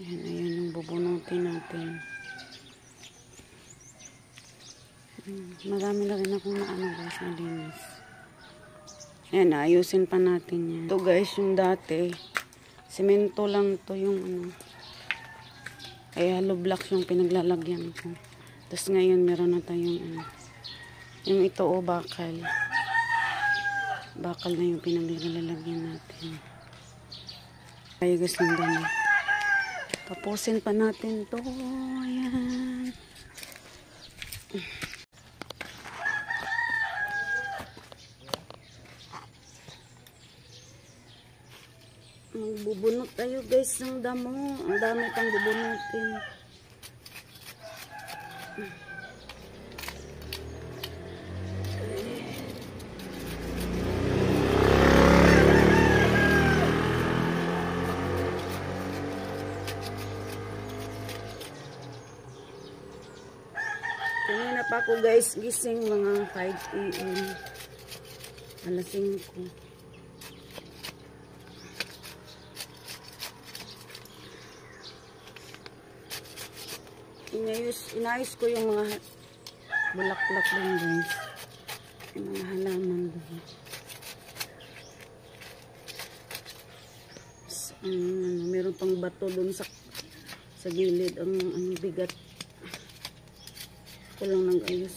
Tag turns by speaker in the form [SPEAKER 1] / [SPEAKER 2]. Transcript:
[SPEAKER 1] Ayan yung bubunutin natin. Marami na rin akong naano guys, nalinis. Ayan, ayusin pa natin yan. Ito guys, yung dati, semento lang to yung ano. Ay, hollow blocks yung pinaglalagyan ko. Tapos ngayon, meron na tayong ano. Yung ito o bakal. Bakal na yung pinaglalagyan natin. Kaya guys, ng dami. Tapusin pa natin to. Ayan. Magbubunot tayo guys ng damo. Ang dami pang bubunutin. Kanina pa ako guys gising mga 5 AM. Alas 5. Inayos ko yung mga bulaklak lang guys. Yung mga halaman doon. Meron pang bato doon sa gilid. Ang bigat. Ko lang nag-ayos.